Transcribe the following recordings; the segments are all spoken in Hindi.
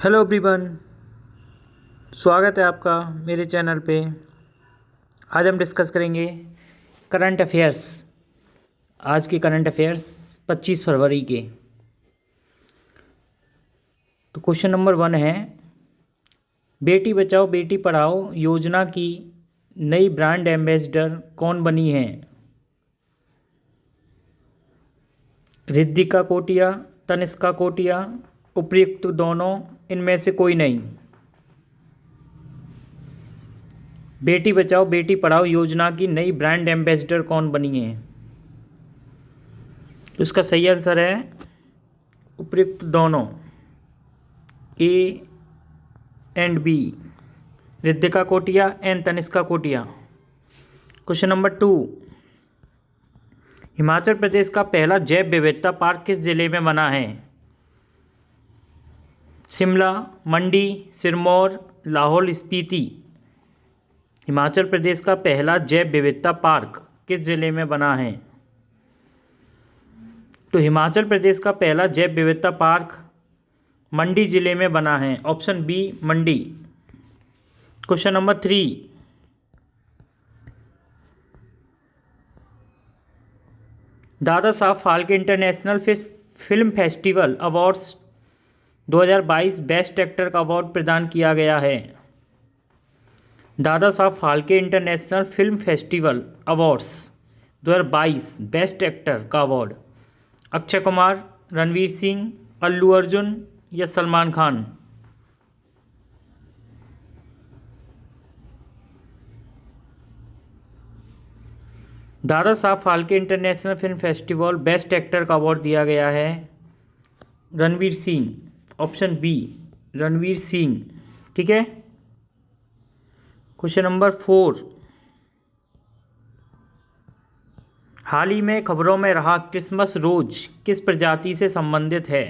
हेलो एवरीवन, स्वागत है आपका मेरे चैनल पे। आज हम डिस्कस करेंगे करंट अफेयर्स। आज के करंट अफेयर्स 25 फरवरी के। तो क्वेश्चन नंबर 1 है, बेटी बचाओ बेटी पढ़ाओ योजना की नई ब्रांड एम्बेसडर कौन बनी है? रिद्धिका कोटिया, तनिष्का कोटिया, उपयुक्त दोनों, इनमें से कोई नहीं। बेटी बचाओ बेटी पढ़ाओ योजना की नई ब्रांड एम्बेसडर कौन बनी है? तो इसका सही आंसर है उपयुक्त दोनों, A and B, Riddhika Kotia and Tanishka Kotia. Question number 2, Himachal Pradesh का पहला जैव विविधता पार्क किस जिले में बना है? शिमला, मंडी, सिरमौर, लाहौल स्पीति। हिमाचल प्रदेश का पहला जैव विविधता पार्क किस जिले में बना है? तो हिमाचल प्रदेश का पहला जैव विविधता पार्क मंडी जिले में बना है। Option B, Mandi. Question number 3, Dada Saheb Phalke international film festival awards 2022 best actor का अवार्ड प्रदान किया गया है। Dada Saheb Phalke international film festival awards 2022 best actor का अवार्ड अक्षय कुमार, रणवीर सिंह, अल्लू अर्जुन या Salman Khan? Dada Saheb Phalke international film festival best actor का अवार्ड दिया गया है रणवीर सिंह। Option B, Ranveer Singh. ठीक है। क्वेश्चन नंबर 4, हाल ही में खबरों में रहा क्रिसमस रोज किस प्रजाति से संबंधित है?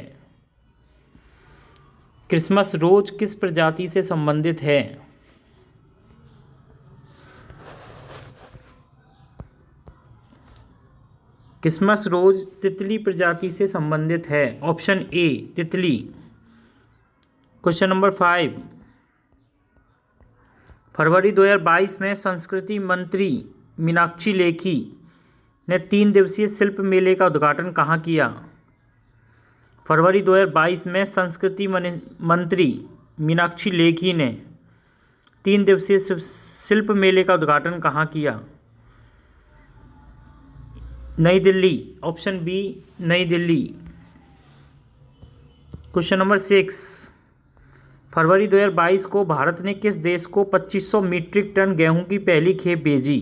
क्रिसमस रोज किस प्रजाति से संबंधित है? क्रिसमस रोज तितली प्रजाति से संबंधित है। ऑप्शन ए, तितली। क्वेश्चन नंबर 5, फरवरी 2022 में संस्कृति मंत्री मीनाक्षी लेखी ने 3 दिवसीय शिल्प मेले का उद्घाटन कहाँ किया? फरवरी 2022 में संस्कृति मंत्री मीनाक्षी लेखी ने 3 दिवसीय शिल्प मेले का उद्घाटन कहाँ किया? नई दिल्ली। ऑप्शन बी, नई दिल्ली। क्वेश्चन नंबर 6, फरवरी 2022 को भारत ने किस देश को 2500 मीट्रिक टन गेहूं की पहली खेप भेजी?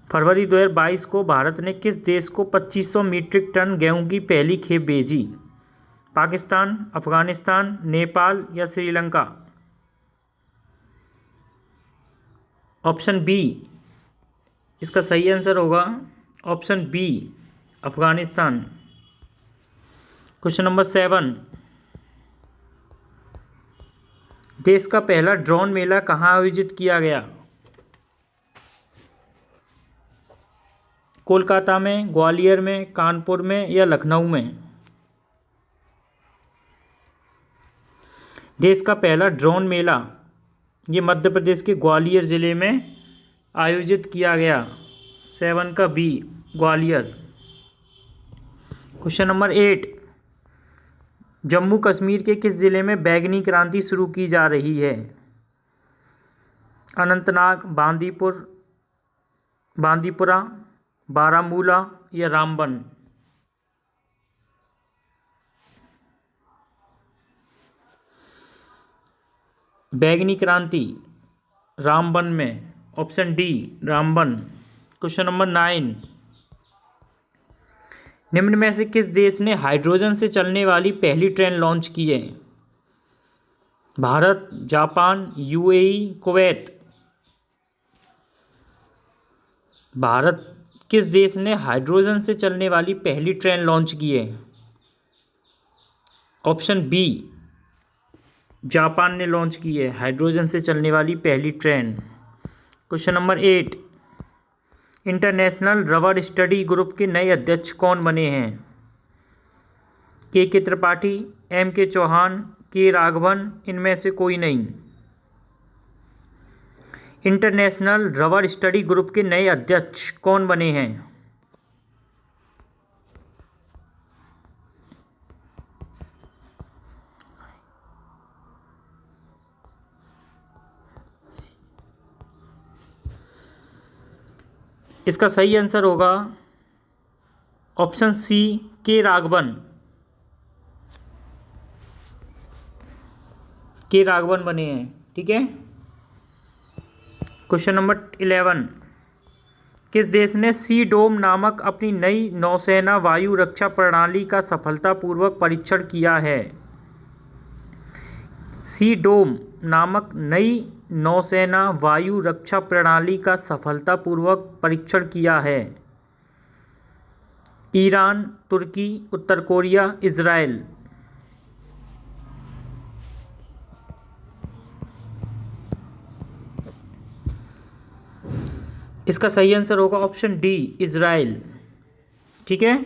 फरवरी 2022 को भारत ने किस देश को 2500 मीट्रिक टन गेहूं की पहली खेप भेजी? पाकिस्तान, अफगानिस्तान, नेपाल या श्रीलंका? ऑप्शन बी इसका सही आंसर होगा। Option B, Afghanistan. Question number 7, देश का पहला ड्रोन मेला कहाँ आयोजित किया गया? कोलकाता में, ग्वालियर में, कानपुर में या लखनऊ में? देश का पहला ड्रोन मेला ये मध्य प्रदेश के ग्वालियर ज़िले में आयोजित किया गया। 7 का B, Gwalior. Question number 8, Jammu Kashmir के किस ज़िले में बैगनी क्रांति शुरू की जा रही है? अनंतनाग, बांदीपुरा, बारामूला या रामबन? बैगनी क्रांति रामबन में। Option D, Ramban. Question number 9, निम्न में से किस देश ने हाइड्रोजन से चलने वाली पहली ट्रेन लॉन्च की है? Bharat, Japan, UAE, Kuwait? Bharat किस देश ने हाइड्रोजन से चलने वाली पहली ट्रेन लॉन्च की है? ऑप्शन बी, जापान ने लॉन्च की है हाइड्रोजन से चलने वाली पहली train. Question number 8, international rubber study group के नए अध्यक्ष कौन बने हैं? के त्रिपाठी, एम के चौहान, के राघवन, इनमें से कोई नहीं। इंटरनेशनल रबर स्टडी ग्रुप के नए अध्यक्ष कौन बने हैं? इसका सही आंसर होगा ऑप्शन सी, के राघवन। के राघवन बने हैं। ठीक है। क्वेश्चन नंबर 11, किस देश ने सी डोम नामक अपनी नई नौसेना वायु रक्षा प्रणाली का सफलतापूर्वक परीक्षण किया है? सी डोम नामक नई नौसेना वायु रक्षा प्रणाली का सफलतापूर्वक परीक्षण किया है? ईरान, तुर्की, उत्तर कोरिया, इजराइल। इसका सही आंसर होगा ऑप्शन डी, इजराइल। ठीक है।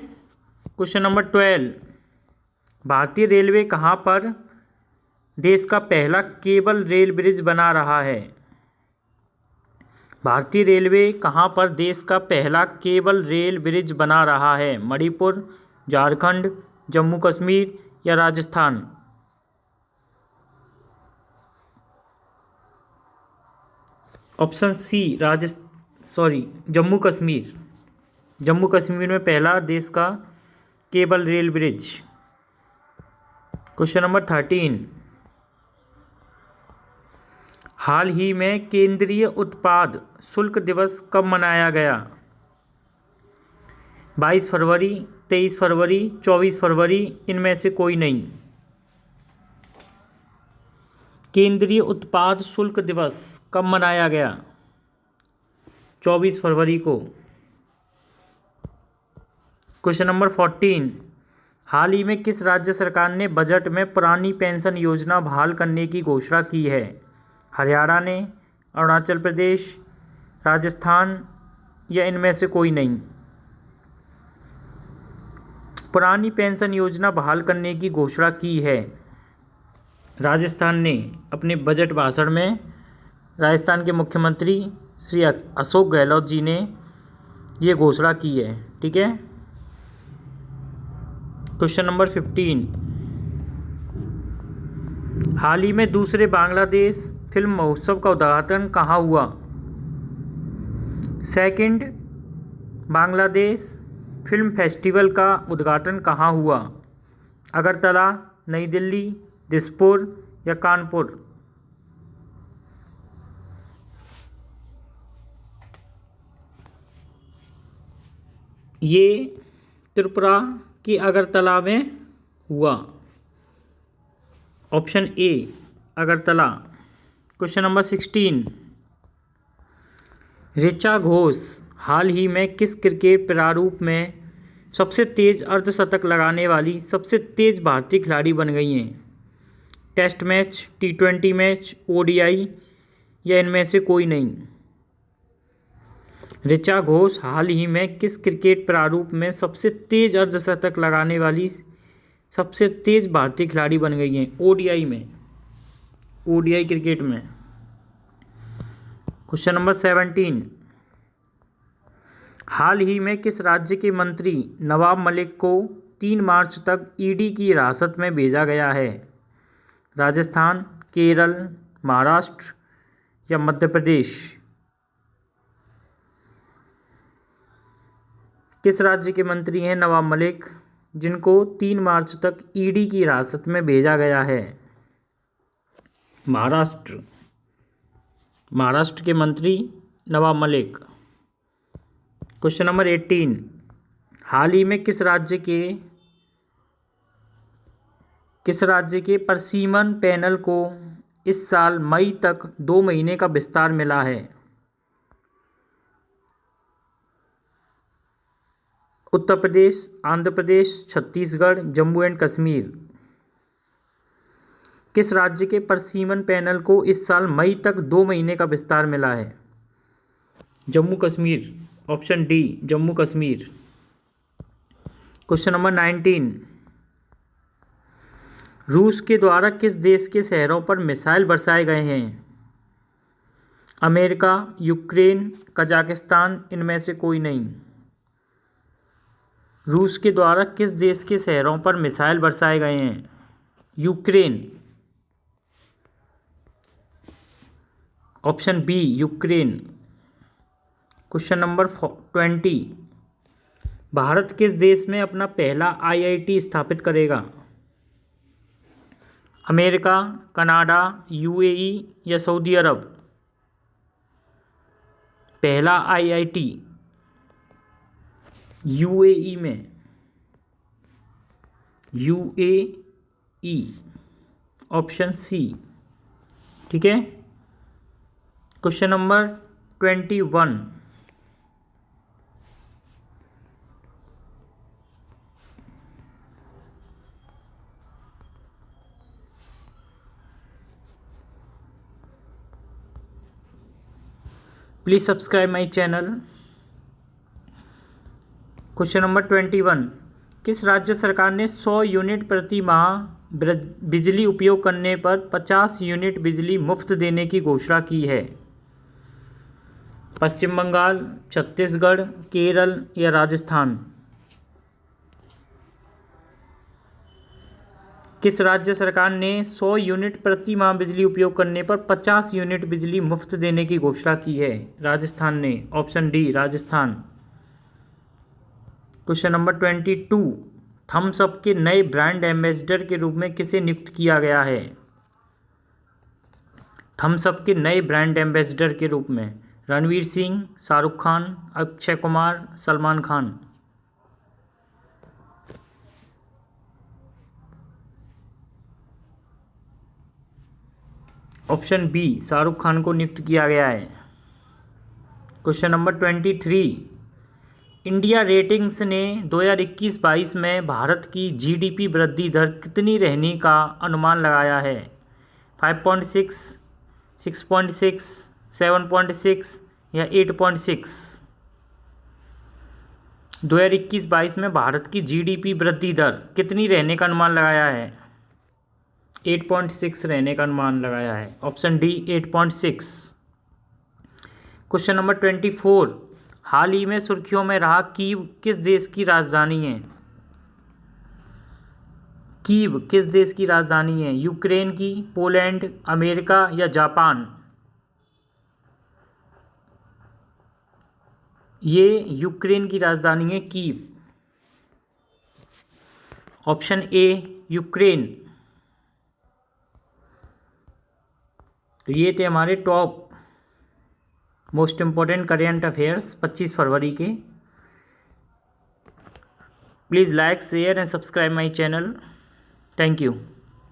क्वेश्चन नंबर 12, भारतीय रेलवे कहाँ पर देश का पहला केबल रेल ब्रिज बना रहा है? भारतीय रेलवे कहाँ पर देश का पहला केबल रेल ब्रिज बना रहा है? मणिपुर, झारखंड, जम्मू कश्मीर या राजस्थान? Option C, Jammu Kashmir. जम्मू कश्मीर में पहला देश का cable rail bridge. Question number 13, हाल ही में केंद्रीय उत्पाद शुल्क दिवस कब मनाया गया? 22 फरवरी, 23 फरवरी, 24 फरवरी, इनमें से कोई नहीं। केंद्रीय उत्पाद शुल्क दिवस कब मनाया गया? 24 फरवरी को। क्वेश्चन नंबर 14, हाल ही में किस राज्य सरकार ने बजट में पुरानी पेंशन योजना बहाल करने की घोषणा की है? हरियाणा ने, अरुणाचल प्रदेश, राजस्थान या इनमें से कोई नहीं। पुरानी पेंशन योजना बहाल करने की घोषणा की है राजस्थान ने अपने बजट भाषण में। राजस्थान के मुख्यमंत्री श्री अशोक गहलोत जी ने ये घोषणा की है। ठीक है। क्वेश्चन नंबर 15, हाल ही में दूसरे बांग्लादेश फिल्म महोत्सव का उद्घाटन कहाँ हुआ? सेकंड बांग्लादेश फिल्म फेस्टिवल का उद्घाटन कहाँ हुआ? अगरतला, नई दिल्ली, दिसपुर या कानपुर? ये त्रिपुरा की अगरतला में हुआ। Option A, Agartala. Question number 16, Richa Ghosh हाल ही में किस क्रिकेट प्रारूप में सबसे तेज़ अर्धशतक लगाने वाली सबसे तेज़ भारतीय खिलाड़ी बन गई हैं? Test match, T20 match, ODI या इनमें से कोई नहीं। ऋचा घोष हाल ही में किस क्रिकेट प्रारूप में सबसे तेज़ अर्धशतक लगाने वाली सबसे तेज़ भारतीय खिलाड़ी बन गई हैं? ODI में, ODI क्रिकेट में। क्वेश्चन नंबर 17, हाल ही में किस राज्य के मंत्री नवाब मलिक को 3 मार्च तक ईडी की हिरासत में भेजा गया है? राजस्थान, केरल, महाराष्ट्र या मध्य प्रदेश? किस राज्य के मंत्री हैं नवाब मलिक जिनको 3 मार्च तक ईडी की हिरासत में भेजा गया है? महाराष्ट्र। महाराष्ट्र के मंत्री नवाब मलिक। क्वेश्चन नंबर 18, हाल ही में किस राज्य के परसिमन पैनल को इस साल मई तक 2 महीने का विस्तार मिला है? उत्तर प्रदेश, आंध्र प्रदेश, छत्तीसगढ़, जम्मू एंड कश्मीर? किस राज्य के परसिमन पैनल को इस साल मई तक 2 महीने का विस्तार मिला है? Jammu Kashmir. Option D, Jammu Kashmir. Question number 19, रूस के द्वारा किस देश के शहरों पर मिसाइल बरसाए गए हैं? अमेरिका, यूक्रेन, कजाकिस्तान, इनमें से कोई नहीं। रूस के द्वारा किस देश के शहरों पर मिसाइल बरसाए गए हैं? Ukraine. Option B Ukraine. Question number 20। Bharat किस देश में अपना पहला आईआईटी स्थापित करेगा? अमेरिका, कनाडा, यूएई या सऊदी अरब? पहला आईआईटी यूएई में। UAE option C. ठीक है। Question number 21। Please subscribe my channel. Question number 21। किस राज्य सरकार ने 100 यूनिट प्रति माह बिजली उपयोग करने पर 50 यूनिट बिजली मुफ्त देने की घोषणा की है? पश्चिम बंगाल, छत्तीसगढ़, केरल या राजस्थान? किस राज्य सरकार ने 100 यूनिट प्रति माह बिजली उपयोग करने पर 50 यूनिट बिजली मुफ्त देने की घोषणा की है? राजस्थान ने। Option D Rajasthan. Question number 22। Thums Up के नए ब्रांड एम्बेसडर के रूप में किसे नियुक्त किया गया है? थम्स अप के नए ब्रांड एम्बेसडर के रूप में रणवीर सिंह, शाहरुख खान, अक्षय कुमार, सलमान खान? ऑप्शन बी शाहरुख खान को नियुक्त किया गया है। Question number 23। इंडिया रेटिंग्स ने 2021-22 में भारत की जीडीपी वृद्धि दर कितनी रहने का अनुमान लगाया है? 5.6, 6.6, 7.6 या 8.6? 2021-22 में भारत की जीडीपी वृद्धि दर कितनी रहने का अनुमान लगाया है? 8.6 रहने का अनुमान लगाया है। Option D 8.6। Question number 24। हाल ही में सुर्खियों में रहा कीव किस देश की राजधानी है? कीव किस देश की राजधानी है? यूक्रेन की, पोलैंड, अमेरिका या जापान? ये यूक्रेन की राजधानी है कीव। Option A Ukraine. तो ये थे हमारे top most important current affairs 25 फरवरी के। Please like, share and subscribe my channel. Thank you.